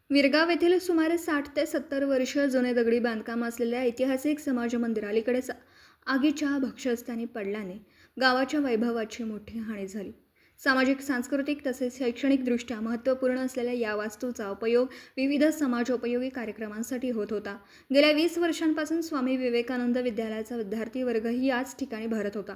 विरगाव येथील सुमारे 60 ते 70 वर्ष जुने दगडी बांधकाम असलेल्या ऐतिहासिक समाज मंदिर अलीकडेच आगीच्या भक्ष्यस्थानी पडल्याने गावाच्या वैभवाची मोठी हानी झाली. सामाजिक, सांस्कृतिक तसेच शैक्षणिकदृष्ट्या महत्त्वपूर्ण असलेल्या या वास्तूचा उपयोग विविध समाजोपयोगी कार्यक्रमांसाठी होत होता. गेल्या 20 वर्षांपासून स्वामी विवेकानंद विद्यालयाचा विद्यार्थी वर्गही याच ठिकाणी भरत होता.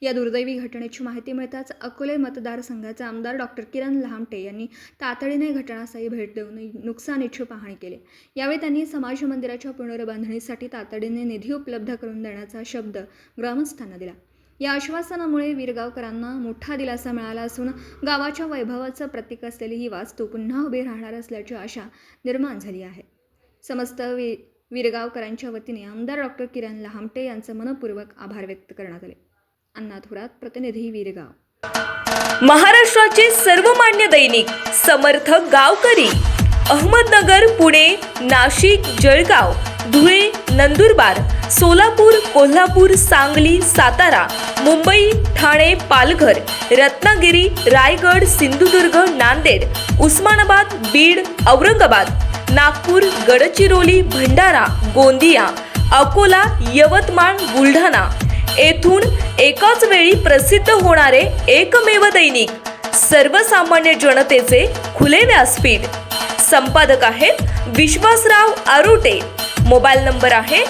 या दुर्दैवी घटनेची माहिती मिळताच अकोले मतदारसंघाचे आमदार डॉक्टर किरण लहामटे यांनी तातडीने घटनास्थळी भेट देऊन नुकसानीची पाहणी केली. यावेळी त्यांनी समाज मंदिराच्या पुनर्बांधणीसाठी तातडीने निधी उपलब्ध करून देण्याचा शब्द ग्रामस्थांना दिला. या आश्वासनामुळे विरगावकरांना मोठा दिलासा मिळाला असून गावाच्या वैभवाचं प्रतीक असलेली ही वास्तू पुन्हा उभी राहणार असल्याची आशा निर्माण झाली आहे. समस्त विरगावकरांच्या वतीने आमदार डॉक्टर किरण लहामटे यांचं मनपूर्वक आभार व्यक्त करण्यात आले. अण्णा थोरात, प्रतिनिधी विरगाव. महाराष्ट्राचे सर्वमान्य दैनिक समर्थ गावकरी अहमदनगर, पुणे, नाशिक, जळगाव, धुळे, नंदुरबार, सोलापूर, कोल्हापूर, सांगली, सातारा, मुंबई, ठाणे, पालघर, रत्नागिरी, रायगड, सिंधुदुर्ग, नांदेड, उस्मानाबाद, बीड, औरंगाबाद, नागपूर, गडचिरोली, भंडारा, गोंदिया, अकोला, यवतमाळ, बुलढाणा येथून एकाच वेळी प्रसिद्ध होणारे एकमेव दैनिक, सर्वसामान्य जनतेचे खुले व्यासपीठ. संपादक आहेत विश्वासराव आरोटे. मोबाईल नंबर आहे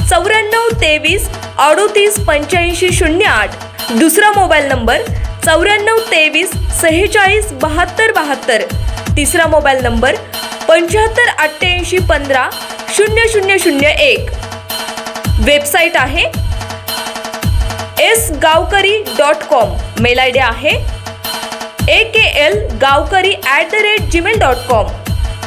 94 23 38 85 08. दुसरा मोबाईल नंबर 94 23 46 72 72. तिसरा मोबाईल नंबर 75 88 15 0001. वेबसाईट आहे sgavkari.com. मेल आयडी आहे akl gavkari@gmail.com.